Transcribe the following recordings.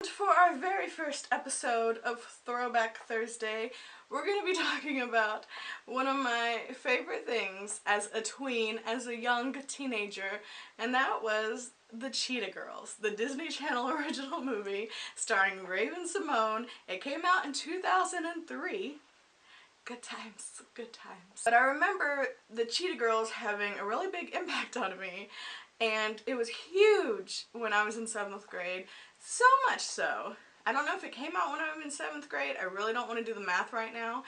For our very first episode of Throwback Thursday, we're going to be talking about one of my favorite things as a tween, as a young teenager, and that was the Cheetah Girls, the Disney Channel original movie starring Raven-Symoné. It came out in 2003. Good times, good times. But I remember the Cheetah Girls having a really big impact on me, and it was huge when I was in 7th grade. So much so, I don't know if it came out when I was in 7th grade. I really don't want to do the math right now.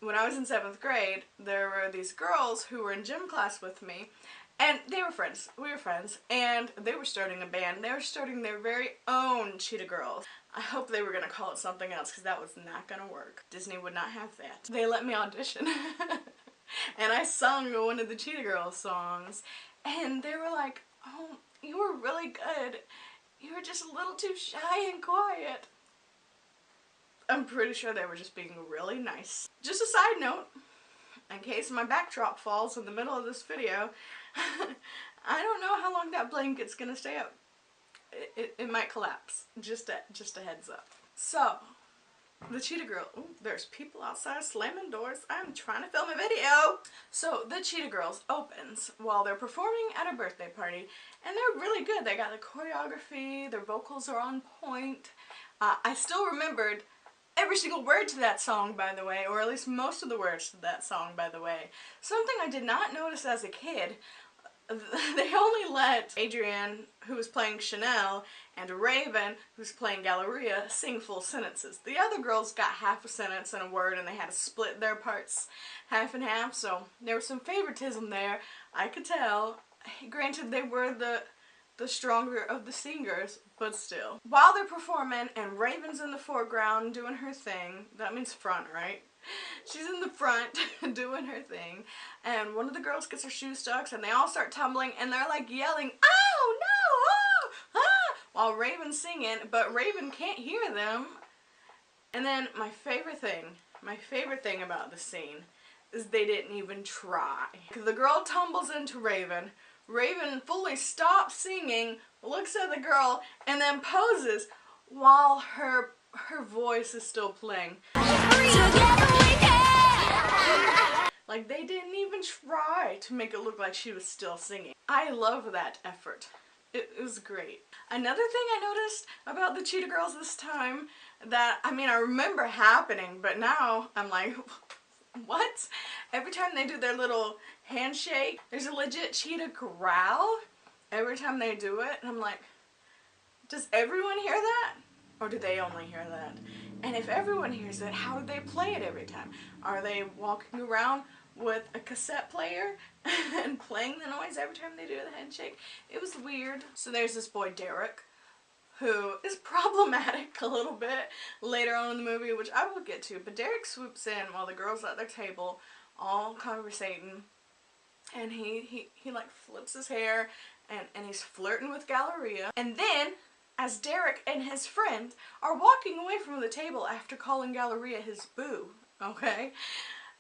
When I was in 7th grade, there were these girls who were in gym class with me, and they were friends. We were friends, and they were starting a band. They were starting their very own Cheetah Girls. I hope they were going to call it something else, because that was not going to work. Disney would not have that. They let me audition, and I sung one of the Cheetah Girls songs, and they were like, "Oh, you were really good. You were just a little too shy and quiet." I'm pretty sure they were just being really nice. Just a side note, in case my backdrop falls in the middle of this video, I don't know how long that blanket's gonna stay up. It might collapse. Just a heads up. So, the Cheetah Girl. Ooh, there's people outside slamming doors. I'm trying to film a video. So, the Cheetah Girls opens while they're performing at a birthday party, and they're really good. They got the choreography, their vocals are on point. I still remembered every single word to that song, by the way, or at least most of the words to that song, by the way. Something I did not notice as a kid, they only let Adrienne, who was playing Chanel, and Raven, who's playing Galleria, sing full sentences. The other girls got half a sentence and a word, and they had to split their parts half and half, so there was some favoritism there. I could tell. Granted, they were the stronger of the singers, but still. While they're performing and Raven's in the foreground doing her thing, that means front, right? She's in the front doing her thing, and one of the girls gets her shoe stuck, and they all start tumbling, and they're like yelling, "Oh no! Oh! Ah!" while Raven's singing, but Raven can't hear them. And then my favorite thing about the scene is they didn't even try. The girl tumbles into Raven. Raven fully stops singing, looks at the girl, and then poses while her voice is still playing. Like, they didn't even try to make it look like she was still singing. I love that effort. It was great. Another thing I noticed about the Cheetah Girls this time that, I mean, I remember happening, but now I'm like, what? Every time they do their little handshake, there's a legit cheetah growl every time they do it, and I'm like, does everyone hear that? Or do they only hear that? And if everyone hears it, how do they play it every time? Are they walking around with a cassette player and playing the noise every time they do the handshake? It was weird. So there's this boy, Derek, who is problematic a little bit later on in the movie, which I will get to. But Derek swoops in while the girls at their table, all conversating, and he like flips his hair, and he's flirting with Galleria. And then, as Derek and his friend are walking away from the table after calling Galleria his boo, okay,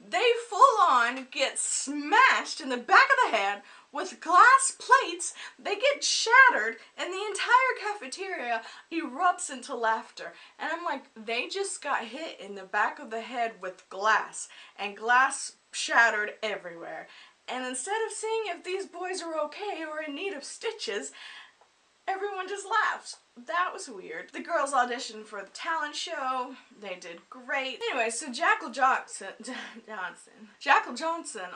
they full on get smashed in the back of the head with glass plates. They get shattered, and the entire cafeteria erupts into laughter. And I'm like, they just got hit in the back of the head with glass, and glass shattered everywhere. And instead of seeing if these boys are okay or in need of stitches, everyone just laughs. That was weird. The girls auditioned for the talent show. They did great. Anyway, so Jackal Johnson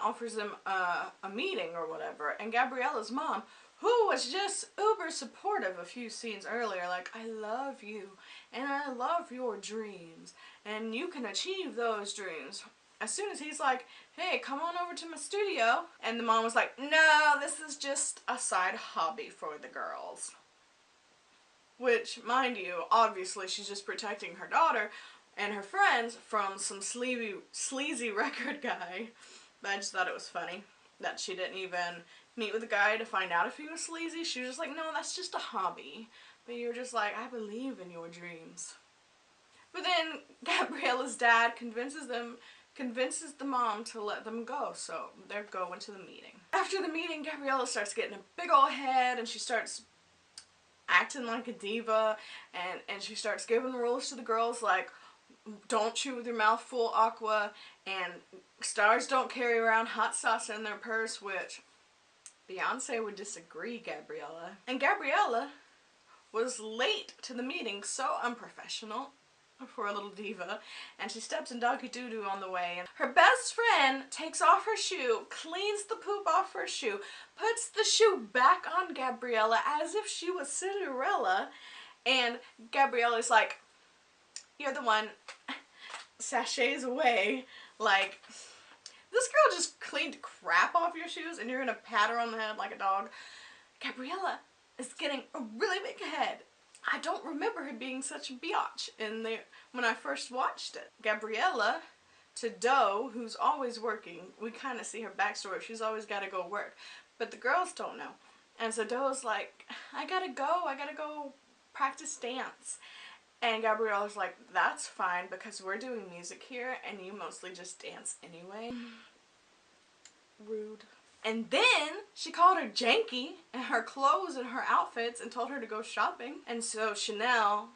offers them a meeting or whatever, and Gabriella's mom, who was just uber supportive a few scenes earlier, like, I love you, and I love your dreams, and you can achieve those dreams. As soon as he's like, hey, come on over to my studio, and the mom was like, no, this is just a side hobby for the girls. Which, mind you, obviously she's just protecting her daughter and her friends from some sleazy record guy. But I just thought it was funny that she didn't even meet with the guy to find out if he was sleazy. She was just like, no, that's just a hobby. But you're just like, I believe in your dreams. But then Gabriella's dad convinces the mom to let them go, so they're going to the meeting. After the meeting, Gabriella starts getting a big old head, and she starts acting like a diva, and she starts giving rules to the girls like, don't chew with your mouth full aqua, and stars don't carry around hot sauce in their purse, which Beyonce would disagree, Gabriella. And Gabriella was late to the meeting, so unprofessional for a little diva, and she steps in doggy doo-doo on the way. And her best friend takes off her shoe, cleans the poop off her shoe, puts the shoe back on Gabriella as if she was Cinderella, and Gabriella's like, you're the one, sachets away, like, this girl just cleaned crap off your shoes and you're gonna pat her on the head like a dog. Gabriella is getting a really big head. I don't remember her being such a biatch when I first watched it. Gabriella, to Doe, who's always working, we kind of see her backstory. She's always got to go work, but the girls don't know. And so Doe's like, I gotta go practice dance. And Gabriella's like, that's fine because we're doing music here and you mostly just dance anyway. Rude. And then she called her janky and her clothes and her outfits and told her to go shopping. And so Chanel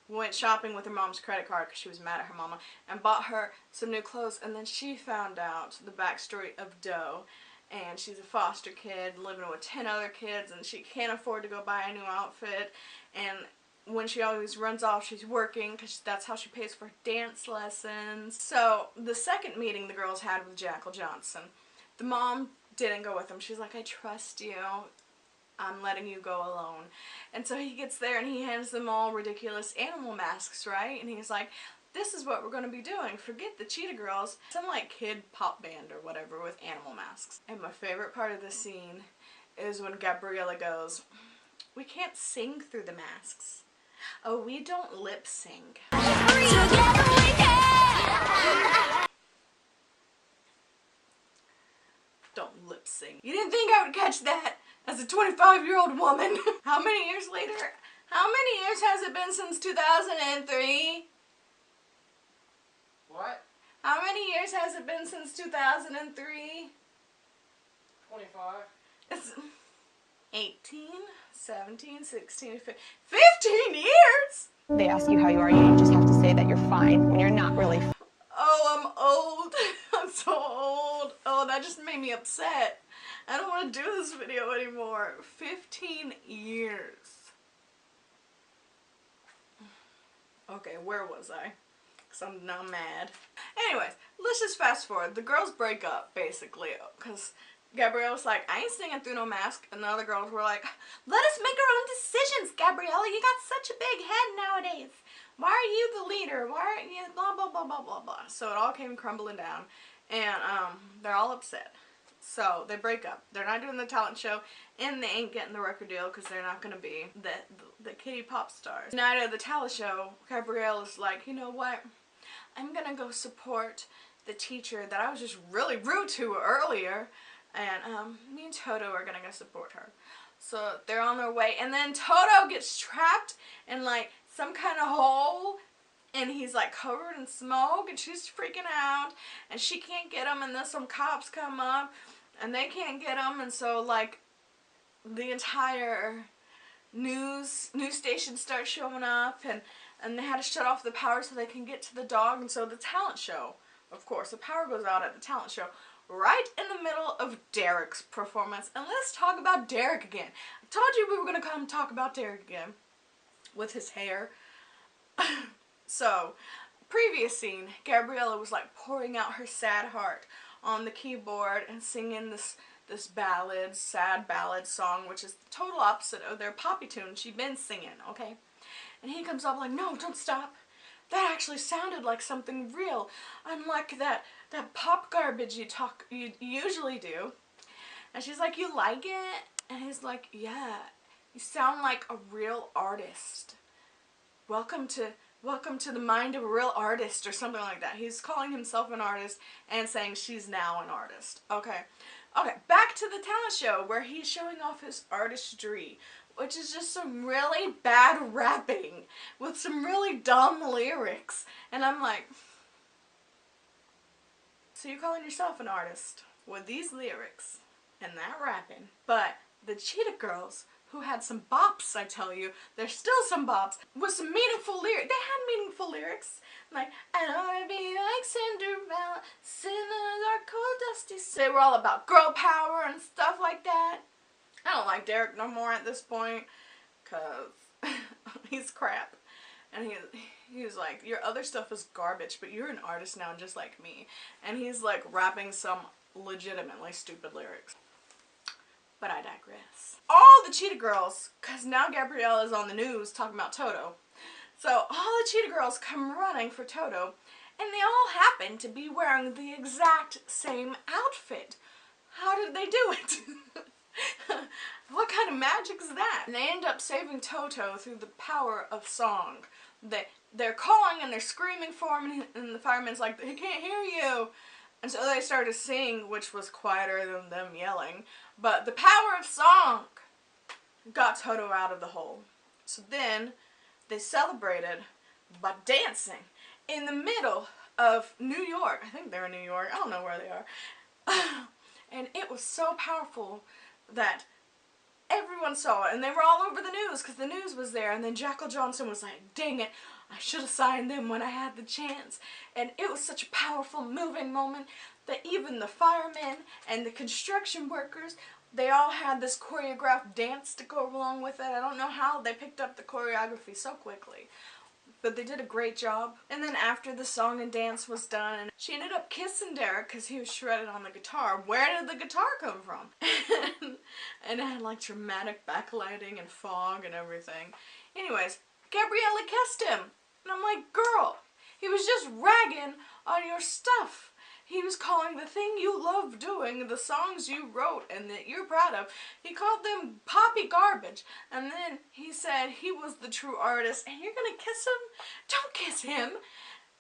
went shopping with her mom's credit card because she was mad at her mama and bought her some new clothes. And then she found out the backstory of Doe. And she's a foster kid living with 10 other kids and she can't afford to go buy a new outfit. And when she always runs off, she's working because that's how she pays for dance lessons. So the second meeting the girls had with Jackal Johnson, the mom didn't go with him. She's like, I trust you. I'm letting you go alone. And so he gets there and he hands them all ridiculous animal masks, right? And he's like, this is what we're going to be doing. Forget the Cheetah Girls. Some like kid pop band or whatever with animal masks. And my favorite part of the scene is when Gabriella goes, we can't sing through the masks. Oh, we don't lip sing. Don't lip sing. You didn't think I would catch that as a 25-year-old woman. How many years later? How many years has it been since 2003? What? How many years has it been since 2003? 25. It's 18, 17, 16, 15 years? They ask you how you are, you just have to say that you're fine when you're not really. Oh, I'm old. I'm so old. Oh, that just made me upset. I don't want to do this video anymore. 15 years. Okay, where was I? Because I'm now mad. Anyways, let's just fast forward. The girls break up, basically, because Gabrielle was like, I ain't singing through no mask. And the other girls were like, let us make our own decisions, Gabriella. You got such a big head nowadays. Why are you the leader? Why aren't you blah, blah, blah, blah, blah, blah. So it all came crumbling down. And they're all upset. So they break up. They're not doing the talent show. And they ain't getting the record deal because they're not going to be the kitty pop stars. Night of the talent show, Gabrielle is like, you know what? I'm going to go support the teacher that I was just really rude to earlier. And me and Toto are gonna go support her. So they're on their way, and then Toto gets trapped in like some kind of hole, and he's like covered in smoke, and she's freaking out, and she can't get him, and then some cops come up, and they can't get him, and so like the entire news station starts showing up, and they had to shut off the power so they can get to the dog, and so the talent show, of course, the power goes out at the talent show. Right in the middle of Derek's performance. And let's talk about Derek again. I told you we were going to come talk about Derek again. With his hair. So, previous scene, Gabriella was like pouring out her sad heart on the keyboard and singing this ballad, sad ballad song, which is the total opposite of their poppy tune she'd been singing, okay? And he comes up like, no, don't stop. That actually sounded like something real, unlike that pop garbage you usually do. And she's like, you like it? And he's like, yeah, you sound like a real artist. Welcome to the mind of a real artist, or something like that. He's calling himself an artist and saying she's now an artist. Okay, back to the talent show where he's showing off his artistry, which is just some really bad rapping with some really dumb lyrics. And I'm like, so you're calling yourself an artist with these lyrics and that rapping, but the Cheetah Girls, who had some bops, I tell you. There's still some bops with some meaningful lyrics. They had meaningful lyrics. Like, I don't wanna be like Cinderella, sitting in a dark, cold, dusty. They were all about girl power and stuff like that. I don't like Derek no more at this point, cause he's crap. And he was like, your other stuff is garbage, but you're an artist now just like me. And he's like rapping some legitimately stupid lyrics. But I digress. All the Cheetah girls, cause now Gabrielle is on the news talking about Toto. So all the Cheetah girls come running for Toto, and they all happen to be wearing the exact same outfit. How did they do it? What kind of magic is that? And they end up saving Toto through the power of song. They're calling and they're screaming for him, and the fireman's like, they can't hear you. And so they started to sing, which was quieter than them yelling. But the power of song got Toto out of the hole. So then they celebrated by dancing in the middle of New York. I think they're in New York. I don't know where they are. And it was so powerful that everyone saw it, and they were all over the news because the news was there. And then Jackal Johnson was like, dang it, I should have signed them when I had the chance. And it was such a powerful, moving moment that even the firemen and the construction workers, they all had this choreographed dance to go along with it. I don't know how they picked up the choreography so quickly, but they did a great job. And then after the song and dance was done, she ended up kissing Derek because he was shredded on the guitar. Where did the guitar come from? And it had like dramatic backlighting and fog and everything. Anyways, Gabriella kissed him. And I'm like, girl, he was just ragging on your stuff. He was calling the thing you love doing, the songs you wrote and that you're proud of, he called them poppy garbage. And then he said he was the true artist, and you're gonna kiss him? Don't kiss him.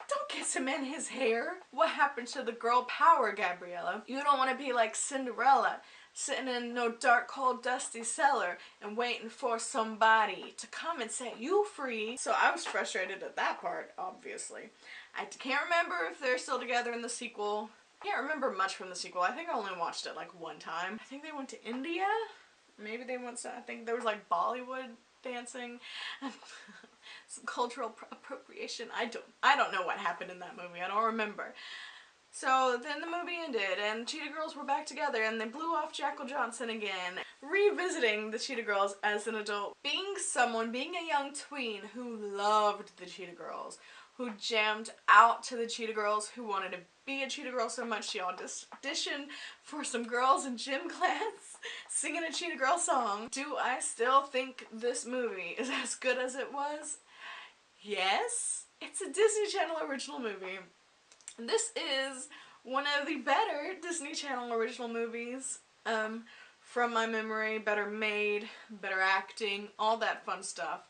Don't kiss him in his hair. What happened to the girl power, Gabriella? You don't want to be like Cinderella, sitting in no dark, cold, dusty cellar and waiting for somebody to come and set you free. So I was frustrated at that part, obviously. I can't remember if they're still together in the sequel. I can't remember much from the sequel. I think I only watched it like one time. I think they went to India. Maybe they went to, I think there was like Bollywood dancing. Some cultural appropriation. I don't know what happened in that movie. I don't remember. So then the movie ended and Cheetah Girls were back together and they blew off Jackal Johnson again, revisiting the Cheetah Girls as an adult. Being a young tween who loved the Cheetah Girls, who jammed out to the Cheetah Girls, who wanted to be a Cheetah Girl so much she auditioned for some girls in gym class singing a Cheetah Girl song. Do I still think this movie is as good as it was? Yes. It's a Disney Channel original movie. This is one of the better Disney Channel original movies from my memory. Better made, better acting, all that fun stuff.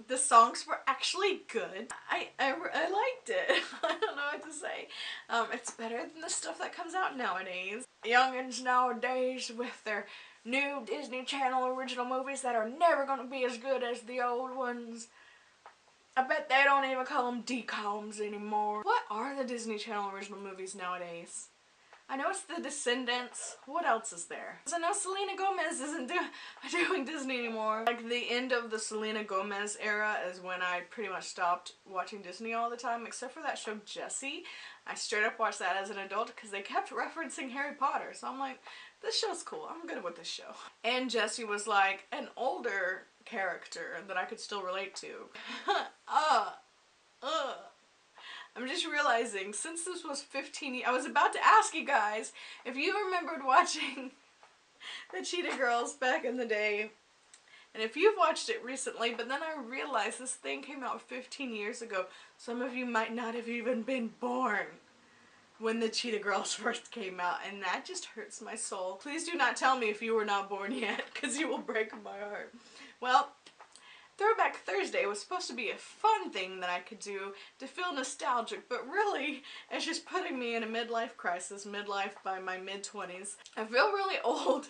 The songs were actually good. I liked it. I don't know what to say. It's better than the stuff that comes out nowadays. Youngins nowadays with their new Disney Channel original movies that are never going to be as good as the old ones. I bet they don't even call them DCOMs anymore. What are the Disney Channel original movies nowadays? I know it's The Descendants. What else is there? Because I know Selena Gomez isn't doing Disney anymore. Like the end of the Selena Gomez era is when I pretty much stopped watching Disney all the time, except for that show Jessie. I straight up watched that as an adult because they kept referencing Harry Potter. So I'm like, this show's cool. I'm good with this show. And Jessie was like an older character that I could still relate to. I'm just realizing, since this was 15 years, I was about to ask you guys if you remembered watching the Cheetah Girls back in the day, and if you've watched it recently, but then I realized this thing came out 15 years ago. Some of you might not have even been born when the Cheetah Girls first came out, and that just hurts my soul. Please do not tell me if you were not born yet, because you will break my heart. Well, Throwback Thursday was supposed to be a fun thing that I could do to feel nostalgic, but really, it's just putting me in a midlife crisis, midlife by my mid-20s. I feel really old.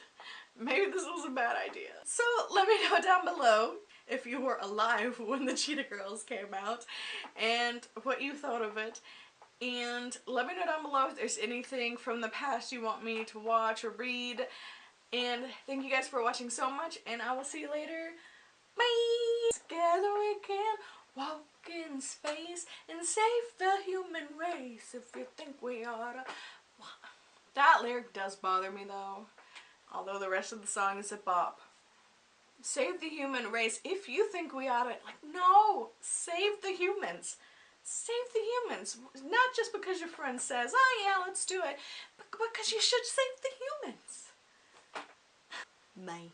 Maybe this was a bad idea. So let me know down below if you were alive when the Cheetah Girls came out and what you thought of it. And let me know down below if there's anything from the past you want me to watch or read. And thank you guys for watching so much, and I will see you later. Bye! Together we can walk in space and save the human race if you think we oughta. That lyric does bother me though, although the rest of the song is a bop. Save the human race if you think we oughta. Like, no! Save the humans! Save the humans! Not just because your friend says, oh yeah, let's do it, but because you should save the humans. Bye.